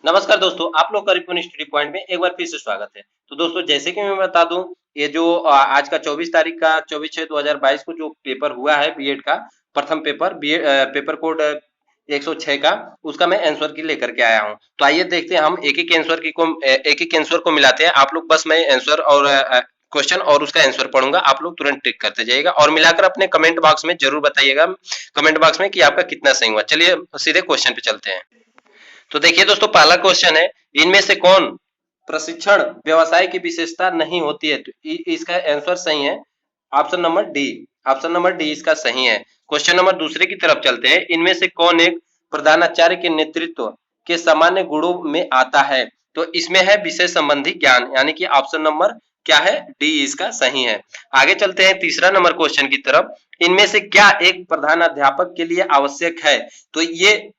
नमस्कार दोस्तों, आप लोग का रिपोर्ट स्टडी पॉइंट में एक बार फिर से स्वागत है। तो दोस्तों जैसे कि मैं बता दूं, ये जो आज का 24 तारीख का 24/6/2022 को जो पेपर हुआ है बीएड का प्रथम पेपर पेपर कोड 106 का, उसका मैं आंसर की लेकर के आया हूं। तो आइए देखते हैं, हम एक एक आंसर को मिलाते हैं। आप लोग बस मैं आंसर और क्वेश्चन और उसका आंसर पढ़ूंगा, आप लोग तुरंत टिक करते जाइएगा और मिलाकर अपने कमेंट बॉक्स में जरूर बताइएगा, कमेंट बॉक्स में कि आपका कितना सही हुआ। चलिए सीधे क्वेश्चन पे चलते हैं। तो देखिए दोस्तों, पहला क्वेश्चन है, इनमें से कौन प्रशिक्षण व्यवसाय की विशेषता नहीं होती है? तो इसका आंसर सही है option number D. Option number D इसका सही है। क्वेश्चन नंबर दूसरे की तरफ चलते हैं, इनमें से कौन एक प्रधानाचार्य के नेतृत्व के सामान्य गुणों में आता है? तो इसमें है विषय संबंधी ज्ञान, यानी कि ऑप्शन नंबर क्या है, डी इसका सही है। आगे चलते हैं तीसरा नंबर क्वेश्चन की तरफ, इनमें से क्या एक प्रधान अध्यापक के लिए आवश्यक है? तो ये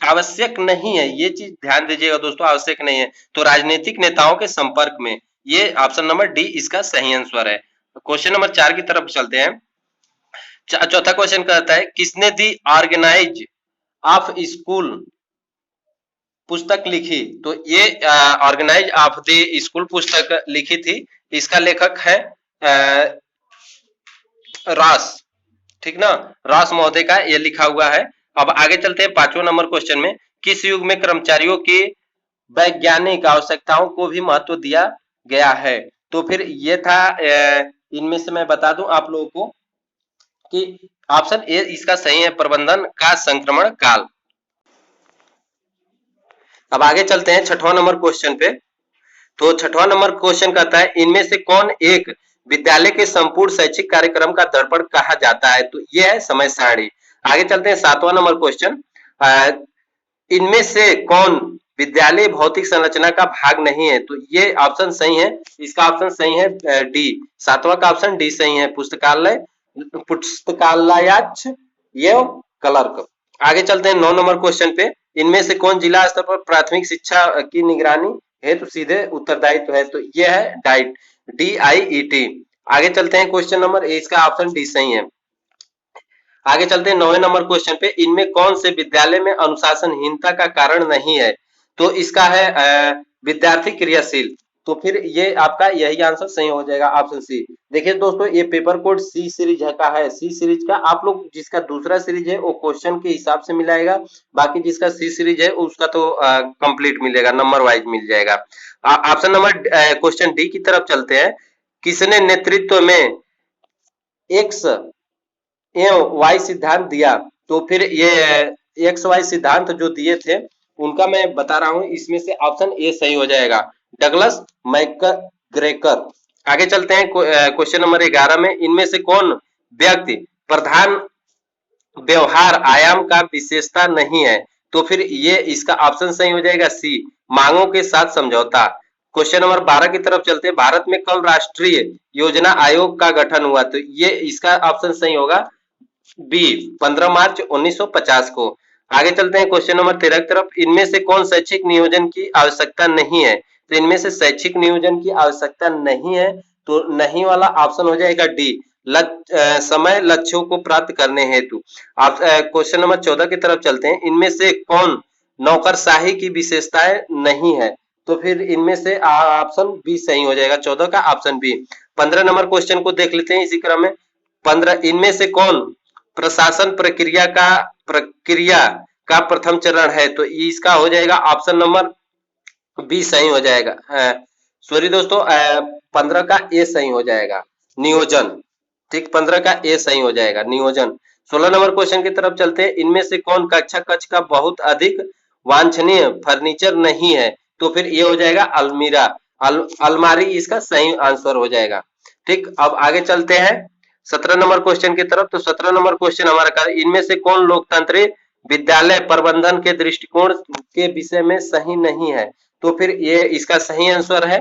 आवश्यक नहीं है, ये चीज ध्यान दीजिएगा दोस्तों, आवश्यक नहीं है। तो राजनीतिक नेताओं के संपर्क में, ये ऑप्शन नंबर डी इसका सही आंसर है। क्वेश्चन नंबर 4 की तरफ चलते हैं। चौथा क्वेश्चन कहता है, किसने दी ऑर्गेनाइज ऑफ स्कूल पुस्तक लिखी? तो ये ऑर्गेनाइज ऑफ द स्कूल पुस्तक लिखी थी, इसका लेखक है रास, ठीक ना, रास महोदय का ये लिखा हुआ है। अब आगे चलते हैं पांचवें नंबर क्वेश्चन में, किस युग में कर्मचारियों की वैज्ञानिक आवश्यकताओं को भी महत्व दिया गया है? तो फिर ये था इनमें से मैं बता दूं आप लोगों को कि ऑप्शन ए इसका सही है, प्रबंधन का संक्रमण काल। अब आगे चलते हैं छठवां नंबर क्वेश्चन पे। तो छठवां नंबर क्वेश्चन कहता है, इनमें से कौन एक विद्यालय के संपूर्ण शैक्षिक कार्यक्रम का दर्पण कहा जाता है? तो यह है समय सारणी। आगे चलते हैं सातवां नंबर क्वेश्चन, इनमें से कौन विद्यालय भौतिक संरचना का भाग नहीं है? तो ये ऑप्शन सही है, इसका ऑप्शन सही है डी, सातवां का ऑप्शन डी सही है, पुस्तकालयाच एवं क्लर्क। आगे चलते हैं 9 नंबर क्वेश्चन पे, इनमें से कौन जिला स्तर पर प्राथमिक शिक्षा की निगरानी हेतु सीधे उत्तरदायित्व है? तो यह है डाइट, DIET। आगे चलते हैं क्वेश्चन नंबर ए, इसका ऑप्शन डी सही है। आगे चलते हैं 9वें नंबर क्वेश्चन पे, इनमें कौन से विद्यालय में अनुशासनहीनता का कारण नहीं है? तो इसका है विद्यार्थी क्रियाशील। तो फिर ये आपका यही आंसर सही हो जाएगा, ऑप्शन सी। देखिए दोस्तों, ये पेपर कोड सी सीरीज का है, सी सीरीज का आप लोग जिसका दूसरा सीरीज है वो क्वेश्चन के हिसाब से मिलाएगा, बाकी जिसका सी सीरीज है उसका तो कंप्लीट मिलेगा, नंबर वाइज मिल जाएगा। ऑप्शन नंबर क्वेश्चन डी की तरफ चलते हैं, किसने नेतृत्व में एक्स एवं वाई सिद्धांत दिया? तो फिर ये एक्स वाई सिद्धांत जो दिए थे उनका मैं बता रहा हूं, इसमें से ऑप्शन ए सही हो जाएगा, डगलस मैकग्रेकर। आगे चलते हैं क्वेश्चन नंबर 11 में, इनमें से कौन व्यक्ति प्रधान व्यवहार आयाम का विशेषता नहीं है? तो फिर ये इसका ऑप्शन सही हो जाएगा सी, मांगों के साथ समझौता। क्वेश्चन नंबर 12 की तरफ चलते हैं, भारत में कब राष्ट्रीय योजना आयोग का गठन हुआ? तो ये इसका ऑप्शन सही होगा बी, 15 मार्च 1950 को। आगे चलते हैं क्वेश्चन नंबर 13 की तरफ, इनमें से कौन शैक्षिक नियोजन की आवश्यकता नहीं है? तो इनमें से शैक्षिक नियोजन की आवश्यकता नहीं है, तो नहीं वाला ऑप्शन हो जाएगा डी, समय लक्ष्यों को प्राप्त करने हेतु। आप क्वेश्चन नंबर 14 की तरफ चलते हैं, इनमें से कौन नौकरशाही की विशेषताएं नहीं है? तो फिर इनमें से ऑप्शन बी सही हो जाएगा, 14 का ऑप्शन बी। 15 नंबर क्वेश्चन को देख लेते हैं इसी क्रम में। 15, इनमें से कौन प्रशासन प्रक्रिया का प्रथम चरण है? तो इसका हो जाएगा ऑप्शन नंबर बी सही हो जाएगा, सॉरी दोस्तों, 15 का ए सही हो जाएगा, नियोजन। ठीक, 15 का ए सही हो जाएगा, नियोजन। 16 नंबर क्वेश्चन की तरफ चलते हैं, इनमें से कौन कक्षा कक्ष का बहुत अधिक वांछनीय फर्नीचर नहीं है? तो फिर ये हो जाएगा अलमीरा, अलमारी इसका सही आंसर हो जाएगा। ठीक, अब आगे चलते हैं 17 नंबर क्वेश्चन की तरफ। तो 17 नंबर क्वेश्चन हमारा, इनमें से कौन लोकतंत्री विद्यालय प्रबंधन के दृष्टिकोण के विषय में सही नहीं है? तो फिर ये इसका सही आंसर है,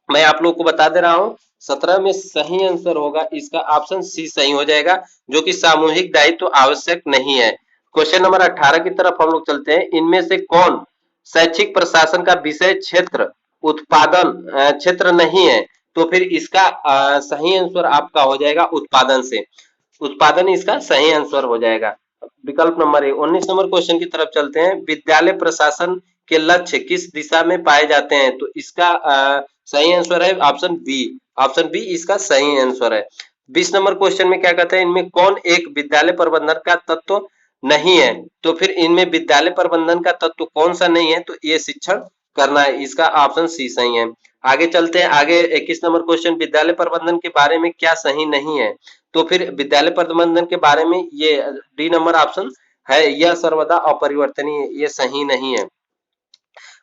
मैं आप लोग को बता दे रहा हूं, 17 में सही आंसर होगा इसका ऑप्शन सी सही हो जाएगा, जो कि सामूहिक दायित्व तो आवश्यक नहीं है। क्वेश्चन नंबर 18 की तरफ हम लोग चलते हैं, इनमें से कौन शैक्षिक प्रशासन का विषय क्षेत्र उत्पादन क्षेत्र नहीं है? तो फिर इसका सही आंसर आपका हो जाएगा उत्पादन से, उत्पादन इसका सही आंसर हो जाएगा, विकल्प नंबर ए। 19 नंबर क्वेश्चन की तरफ चलते हैं, विद्यालय प्रशासन के लक्ष्य किस दिशा में पाए जाते हैं? तो इसका सही आंसर है ऑप्शन बी। ऑप्शन बी इसका सही आंसर है। 20 नंबर क्वेश्चन में क्या कहते हैं, इनमें कौन एक विद्यालय प्रबंधन का तत्व नहीं है? तो फिर इनमें विद्यालय प्रबंधन का तत्व कौन सा नहीं है? तो ये शिक्षण करना है, इसका ऑप्शन सी सही है। आगे चलते हैं, आगे 21 नंबर क्वेश्चन, विद्यालय प्रबंधन के बारे में क्या सही नहीं है? तो फिर विद्यालय प्रबंधन के बारे में ये डी नंबर ऑप्शन है, यह सर्वदा अपरिवर्तनीय, ये सही नहीं है।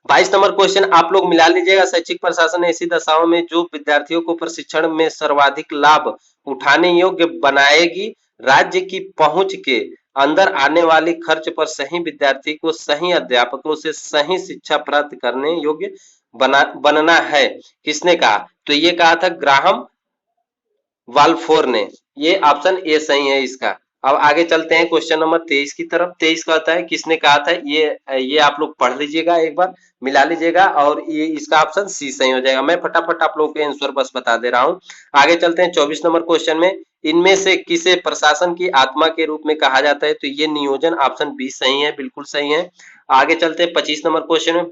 22 नंबर क्वेश्चन आप लोग मिला लीजिएगा, शैक्षिक प्रशासन ऐसी दशाओं में जो विद्यार्थियों को प्रशिक्षण में सर्वाधिक लाभ उठाने योग्य बनाएगी, राज्य की पहुंच के अंदर आने वाली खर्च पर सही विद्यार्थी को सही अध्यापकों से सही शिक्षा प्राप्त करने योग्य बनना है। किसने कहा? तो ये कहा था ग्राहम वाल्फोर ने। ये ऑप्शन ए सही है इसका। अब आगे चलते हैं क्वेश्चन नंबर 23 की तरफ। 23 कहता है किसने कहा था, ये आप लोग पढ़ लीजिएगा, एक बार मिला लीजिएगा, और ये इसका ऑप्शन सी सही हो जाएगा। मैं फटाफट आप लोगों के आंसर बस बता दे रहा हूं। आगे चलते हैं 24 नंबर क्वेश्चन में, इनमें से किसे प्रशासन की आत्मा के रूप में कहा जाता है? तो ये नियोजन, ऑप्शन बी सही है, बिल्कुल सही है। आगे चलते हैं 25 नंबर क्वेश्चन में,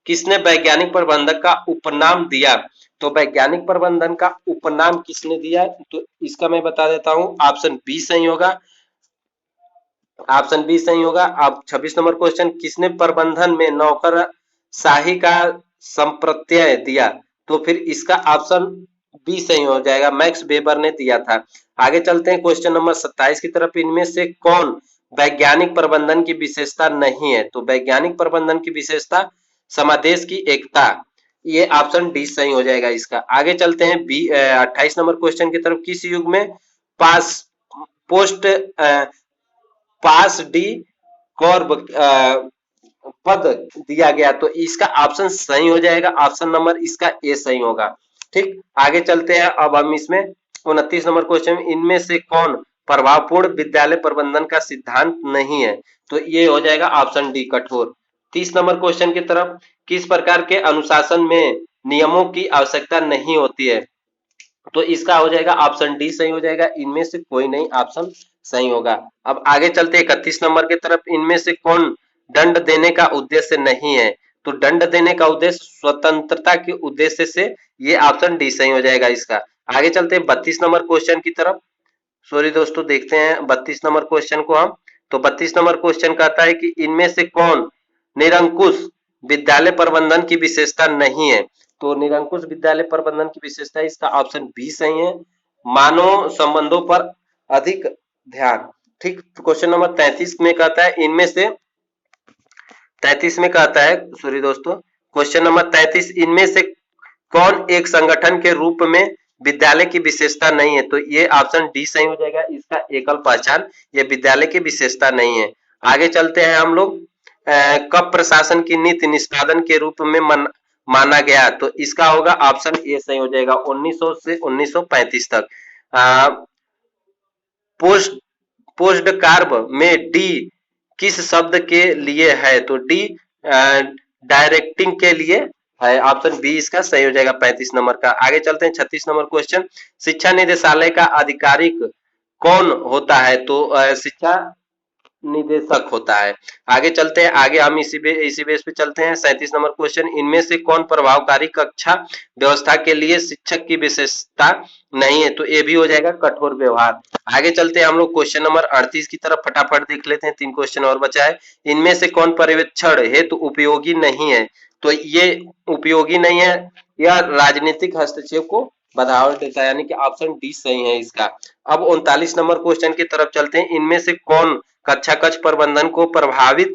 किसने वैज्ञानिक प्रबंधक का उपनाम दिया? तो वैज्ञानिक प्रबंधन का उपनाम किसने दिया? तो इसका मैं बता देता हूं, ऑप्शन बी सही होगा, ऑप्शन बी सही होगा। अब 26 नंबर क्वेश्चन, किसने प्रबंधन में नौकरशाही का संप्रत्यय दिया? तो फिर इसका ऑप्शन बी सही हो जाएगा, मैक्स वेबर ने दिया था। आगे चलते हैं क्वेश्चन नंबर 27 की तरफ, इनमें से कौन वैज्ञानिक प्रबंधन की विशेषता नहीं है? तो वैज्ञानिक प्रबंधन की विशेषता समादेश की एकता, ये ऑप्शन डी सही हो जाएगा इसका। आगे चलते हैं 28 नंबर क्वेश्चन की तरफ, किस युग में पास पोस्ट पास डी कॉर्ब पद दिया गया? तो इसका ऑप्शन सही हो जाएगा, ऑप्शन नंबर इसका ए सही होगा। ठीक, आगे चलते हैं अब हम इसमें 29 नंबर क्वेश्चन, इनमें से कौन प्रभावपूर्ण विद्यालय प्रबंधन का सिद्धांत नहीं है? तो ये हो जाएगा ऑप्शन डी कठोर। 30 नंबर क्वेश्चन की तरफ, किस प्रकार के अनुशासन में नियमों की आवश्यकता नहीं होती है? तो इसका हो जाएगा ऑप्शन डी सही हो जाएगा, इनमें से कोई नहीं ऑप्शन सही होगा। अब आगे चलते 31 नंबर की तरफ, इनमें से कौन दंड देने का उद्देश्य नहीं है? तो दंड देने का उद्देश्य स्वतंत्रता के उद्देश्य से, ये ऑप्शन डी सही हो जाएगा इसका। आगे चलते हैं 32 नंबर क्वेश्चन की तरफ। सॉरी दोस्तों, देखते हैं 32 नंबर क्वेश्चन को हम। तो 32 नंबर क्वेश्चन कहता है कि इनमें से कौन निरंकुश विद्यालय प्रबंधन की विशेषता नहीं है? तो निरंकुश विद्यालय प्रबंधन की विशेषता, इसका ऑप्शन बी सही है, मानव संबंधों पर अधिक ध्यान। ठीक, क्वेश्चन नंबर 33 में कहता है, इनमें से 33 में कहता है, सॉरी दोस्तों, क्वेश्चन नंबर 33, इनमें से कौन एक संगठन के रूप में विद्यालय की विशेषता नहीं है? तो ये ऑप्शन डी सही हो जाएगा, इसका एकल पहचान, ये विद्यालय की विशेषता नहीं है। आगे चलते हैं हम लोग, कब प्रशासन की नीति निष्पादन के रूप में माना गया? तो इसका होगा ऑप्शन ए सही हो जाएगा, 1900 से 1935 तक। पोस्ट पोस्ट कार्ब में डी किस शब्द के लिए है? तो डी डायरेक्टिंग के लिए है, ऑप्शन बी इसका सही हो जाएगा 35 नंबर का। आगे चलते हैं 36 नंबर क्वेश्चन, शिक्षा निदेशालय का आधिकारिक कौन होता है? तो शिक्षा निदेशक होता है। आगे चलते हैं, आगे हम इसी बेस पे चलते हैं। 37 नंबर क्वेश्चन, इनमें से कौन प्रभावकारी कक्षा व्यवस्था के लिए शिक्षक की विशेषता नहीं है? तो ये भी हो जाएगा कठोर व्यवहार। आगे चलते हैं हम लोग क्वेश्चन नंबर 38 की तरफ, फटाफट देख लेते हैं, 3 क्वेश्चन और बचा है। इनमें से कौन पर्यवेक्षण हेतु उपयोगी नहीं है? तो ये उपयोगी नहीं है, यह राजनीतिक हस्तक्षेप को बढ़ावा देता है, यानी कि ऑप्शन डी सही है इसका। अब 39 नंबर क्वेश्चन की तरफ चलते हैं, इनमें से कौन कक्षा कक्ष प्रबंधन को प्रभावित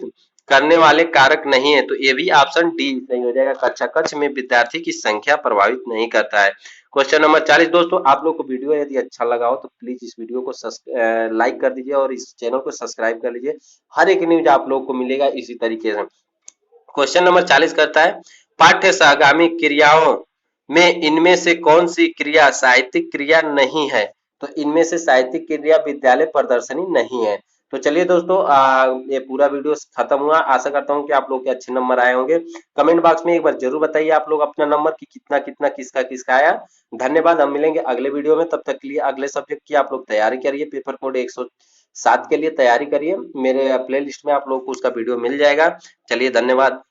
करने वाले कारक नहीं है? तो ये भी ऑप्शन डी सही हो जाएगा, कक्षा कक्ष में विद्यार्थी की संख्या प्रभावित नहीं करता है। क्वेश्चन नंबर 40 दोस्तों, आप लोग को वीडियो यदि अच्छा लगा हो तो प्लीज इस वीडियो को लाइक कर दीजिए और इस चैनल को सब्सक्राइब कर लीजिए, हर एक न्यूज आप लोग को मिलेगा इसी तरीके से। क्वेश्चन नंबर 40 करता है, पाठ्य सहगामी क्रियाओं में इनमें से कौन सी क्रिया साहित्यिक क्रिया नहीं है? तो इनमें से साहित्यिक क्रिया विद्यालय प्रदर्शनी नहीं है। तो चलिए दोस्तों, ये पूरा वीडियो खत्म हुआ। आशा करता हूँ कि आप लोग के अच्छे नंबर आए होंगे। कमेंट बॉक्स में एक बार जरूर बताइए आप लोग अपना नंबर कि कितना कितना किसका किसका आया। धन्यवाद, हम मिलेंगे अगले वीडियो में, तब तक के लिए अगले सब्जेक्ट की आप लोग तैयारी करिए, पेपर कोड 107 के लिए तैयारी करिए। मेरे प्ले लिस्ट में आप लोग को उसका वीडियो मिल जाएगा। चलिए धन्यवाद।